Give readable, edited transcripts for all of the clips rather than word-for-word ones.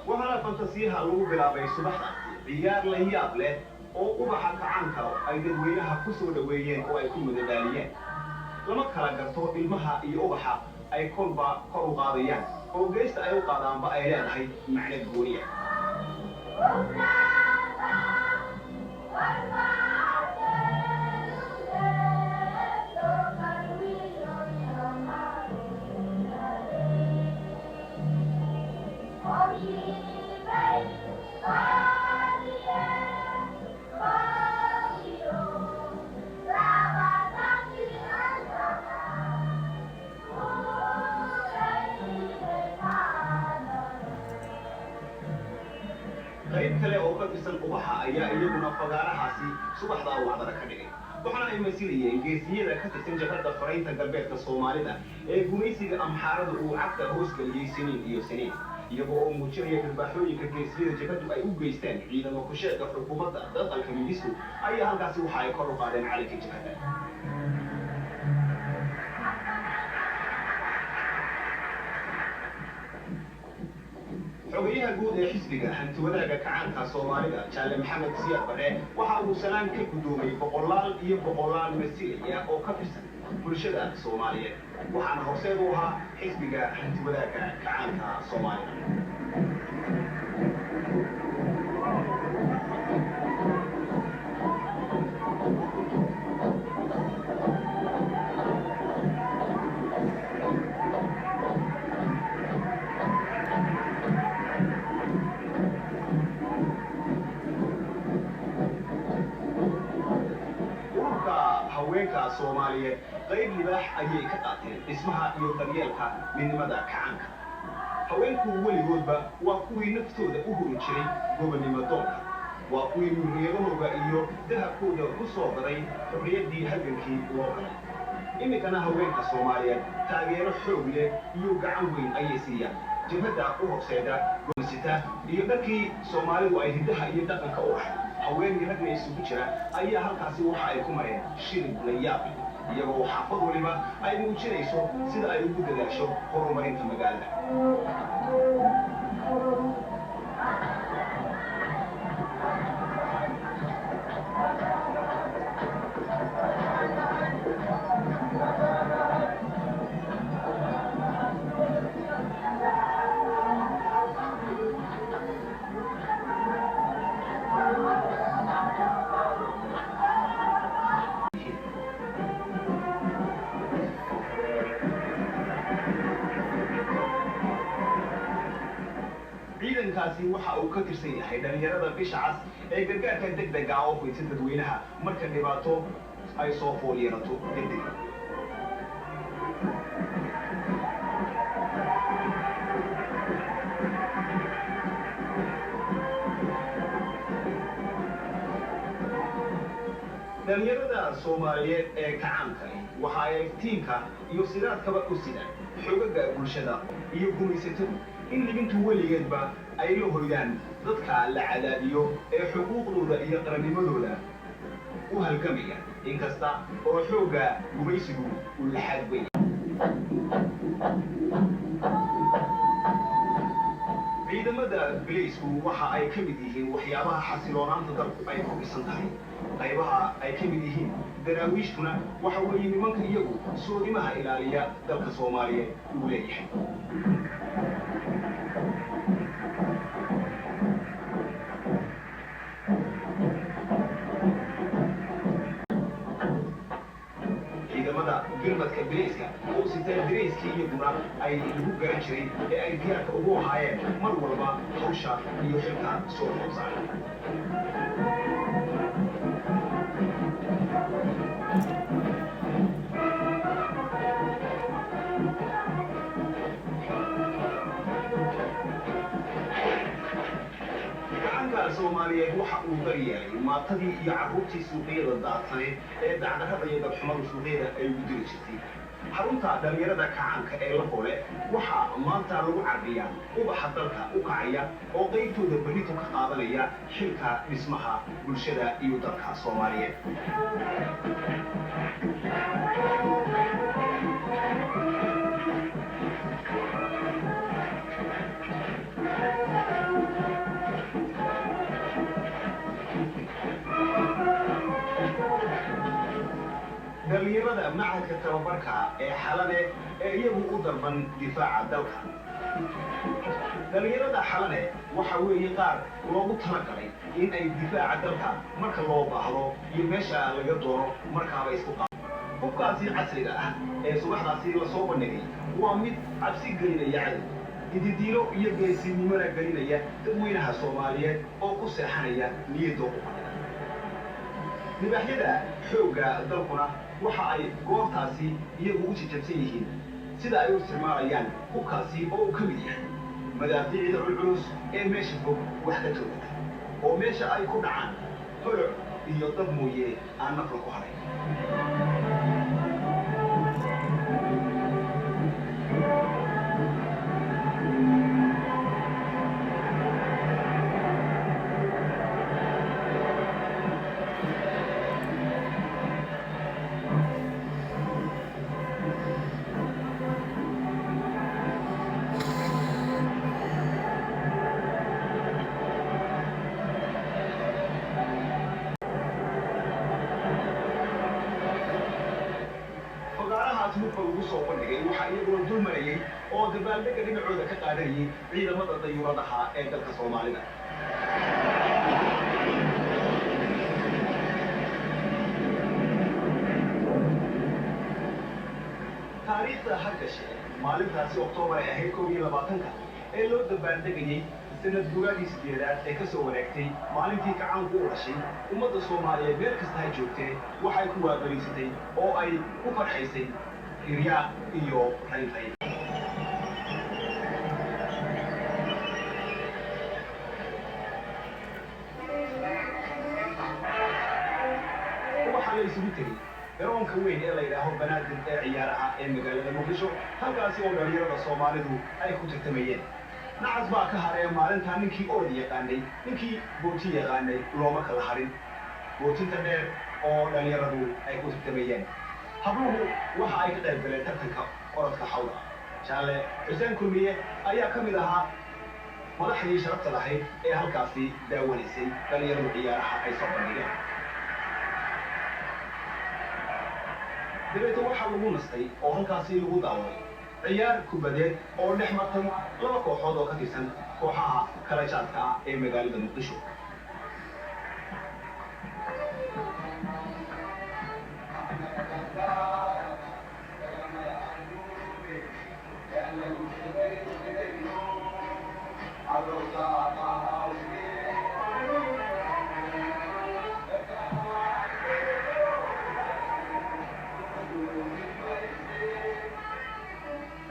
وهنا فانتسيها لو بلابay subaxda ciyaar la yaab leh oo ubaxa kacaanka ay dadweynaha ku soo dhaweeyeen oo ay ku madadaaliyeen lama kala garto ilmaha iyo ubaxa ay kolba kor u qaadayaan oo geesta ay u qaadaanba ay leedahay macno gooni ah qayb kale oo ka tirsan ubaxa ayaa iyaguna fagaarahaasi subaxda wacdara ka dhigay waxaana ay masilayeen geesiyada ka tirsan jabhadda faraynta galbeedka Soomaalida ee gumaysiga amxaarada uu cagta hoos galiyay siniin iyo siniin iyagoo oo muujinaya dhirbaaxooyinka geesiyada jabhaddu ay u geysteen ciidamo ku sheega xukuumadda dalka Midisu ayaa halkaasi waxa ay kor u qaadeen calanka jabhadda xogayaha guud ee xisbiga hanti wadaaga kacaanka Soomaalida Jaale Maxamed Siyaad Bare waxa uu salaan ka gudoomay boqolaal masiixiya oo ka tirsan bulshada Soomaaliyeed waxaana horseed u ahaa xisbiga hanti wadaaga kacaanka Soomaalida haweenka Soomaaliyeed qayb libaax ayay ka qaateen dhismaha iyo daryeelka midnimada kacaanka haweenku weligoodba waa kuwii naftooda u huri jiray gobonnimo doonka waa kuwii muriyadahooda iyo dahabkooda ku soo gaday xorriyaddii halgankii loo galay iminkana haweenka Soomaaliyeed taageero xoog leh iyo gacan weyn ayay siiyaan jabhadda u horseeda go'aansita iyo dadkii Soomaalidu ay hidaha iyo dhaqanka u ahayd haweenkii ragna isugu jira ayaa halkaasi waxa ay ku mareen shirib la yaab iyagoo xaafad waliba ay muujinayso sida ay ugu dadaasho horumarinta magaalada ciidankaasi waxa uu ka tirsan yahay dhalinyarada bisha cas ee gargaarka degdega ah oo faysan dadweynaha marka dhibaato ay soo fool yeelato degdeg dhalinyarada Soomaaliyeed ee kacaanka waxa ay tiinka iyo sidaadkaba u sidaan xogaga bulshada iyo gumaysatada in libintu weligeedba ay la hoydaan dadka la cadaadiyo ee xuquuqdooda iyo qarannimadooda u halgamaya inkasta oo xooga gumaysigu uu la xadbay ciidamada bileysku waxa ay ka mid yihiin waxyaabaha xasiloonaanta dalku ay ku dhisan tahay qaybaha ay ka mid yihiin daraawiishtuna waxa weeye nimanka iyagu soodimaha ilaaliya dalka Soomaaliyeed uu leeyahay gilmadka bilayska oo sitaa dareyskii iyo guna ay lagu garan jiray ee ay diyaarka ugu ahaayeen mar walba hawsha iyo xilka soo foosaaray Soomaaliyeed waxa uu daryeelay maatadii iyo carruurtii suuqyada daadsaneed ee dacdarrada iyo dabxumadu suuqyada ay ugu diri jirtay xarunta dhalinyarada kacaanka ee la hole waxaa maanta lagu carbiyaa ubaxa dalka u kacaya oo qaybtooda berrito ka qaadanaya xilka dhismaha bulshada iyo dalka Soomaaliyeed macadka tababarka ee xalane ee iyagu u dalban difaaca dalka. dhalinyarada xalane waxa weeye qaar loogu talagalay in ay difaaca dalka marka loo baahdo iyo meesha laga doono markaaba isku qaado. hubkaasi casriga ah ee subaxdaasi la soo bandhigay waa mid cabsi gelinaya cadow, ididiilo iyo geesinimona gelinaya dadweynaha Soomaaliyeed oo ku seexanaya niyadda u qaba. libaaxyada xoogga dalkuna waxa ay goobtaasi iyagu u jajabsan yihiin sida ay u isticmaalayaan hubkaasi oo uu ka mid yahay madaafiicda culculus ee meesha fog wax ka toogata oo meesha ay ku dhacaan holoc iyo dab mooye aan nafla ku haray. hubka ugu soo bandhigay waxa iyaguna dul marayay oo dabaaldega dhinacooda ka qaadanayay ciidamada dayuuradaha ee dalka Soomaalida. taariikhda hargashe maalintaasi Oktoobar ay ahayd 2020 ee loo dabaaldegayay sanad guuradii 8aad ee ka soo wareegtay maalintii kacaanku u dhashay ummadda Soomaaliyeed meel kasta ay joogtay waxay ku waabariisatay oo ay ku farxaysay hiryaa iyo raynray. waxaa la isugu tegay garoonka weyn ee la yidhaaho banaadir ee ciyaaraha ee magaalada Muqdisho halkaasi oo dhalinyarada Soomaalidu ay ku tartamayeen. nacas baa ka haray maalinta ninkii orod yaqaanay ninkii booti yaqaanay looma kala harin bootinta dheer oo dhalinyaradu ay ku tartamayeen. habluhu waxa ay ka qayb galeen tartanka orodka xawla. Jaale Xuseen Kulmiye ayaa ka mid ahaa madaxdii sharafta lahayd ee halkaasi daawanaysay dhalinyaradu ciyaaraha ay soo bandhigeen. dabeetana waxaa lagu nastay oo halkaasi lagu daawaday ciyaar kubadeed oo dhex martay laba kooxood oo ka tirsan kooxaha kala jaadka ah ee magaalada Muqdisho.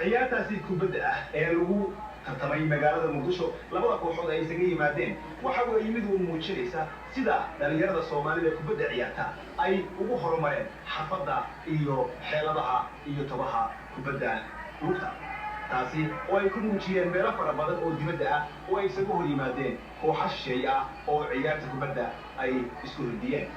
ciyaartaasi kubadda ah ee lagu tartamay magaalada Muqdisho labada kooxood ay isaga yimaadeen waxa weeye mid uu muujinaysa sida dhalinyarada Soomaalida kubadda ciyaarta ay ugu horumareen xafada iyo xeeladaha iyo tabaha kubadda lugta. taasi oo ay ku muujiyeen meelo fara badan oo dibadda ah oo ay isaga hor yimaadeen kooxo shisheeye ah oo ciyaarta kubadda ay isku ridiyeen.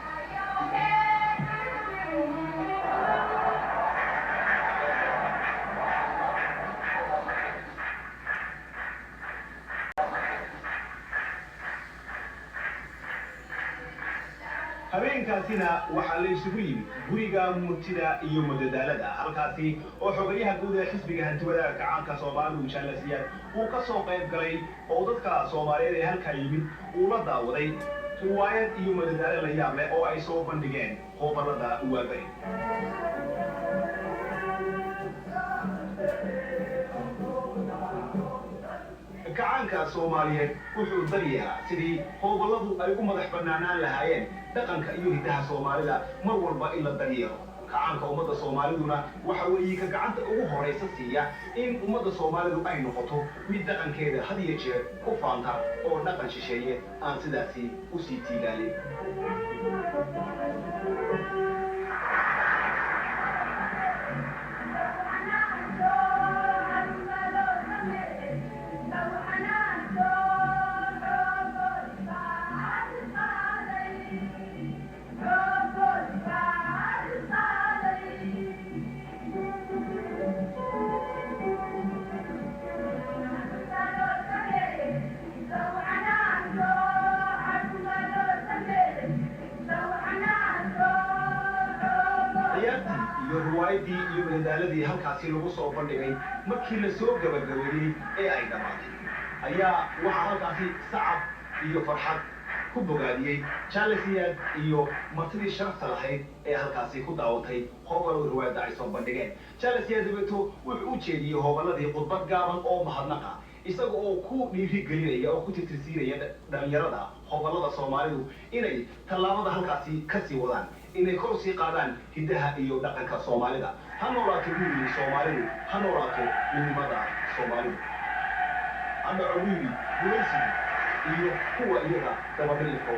habeenkaasina waxaa la isugu yimid guriga murtida iyo madadaalada halkaasi oo xogayaha guud ee xisbiga hantiwadaha kacaanka Soomaalidu Jaale Siyaad uu ka soo qayb galay oo dadka Soomaaliyeed ee halka yimid uu la daawaday riwaayad iyo madadaalo la yaab leh oo ay soo bandhigeen qobolada waabari. kacaanka Soomaaliyeed wuxuu daryeelaa sidii qoboladu ay u madax bannaanaan lahaayeen dhaqanka iyo hidaha Soomaalida mar walba in la daryeelo. kacaanka ummadda Soomaaliduna waxa weeye ka gacanta ugu horeysa siiya in ummadda Soomaalidu ay noqoto mid dhaqankeeda had iyo jeer ku faanta oo dhaqan shisheeye aan sidaasi u sii tiilaalin. howlgalladii halkaasi lagu soo bandhigay markii la soo gabagabeeyey ee ay dhammaatay ayaa waxaa halkaasi sacab iyo farxad ku bogaadiyey jaalasiyaad iyo martidii sharafta lahayd ee halkaasi ku daawatay hoobalada riwaayadda ay soo bandhigeen jaalasiyaad dabeeto wuxuu u jeediyey hooballadii khudbad gaaban oo mahadnaqa isaga oo ku dhiirigelinaya oo ku tirtirsiinaya dhalinyarada hoobalada Soomaalidu inay tallaabada halkaasi ka sii wadaan inay kor sii qaadaan hidaha iyo dhaqanka Soomaalida ha noolaato wiilii Soomaalidu ha noolaato midnimada Soomaalidu ama wiilii guulaysi iyo kuwa iyaga dabadilifo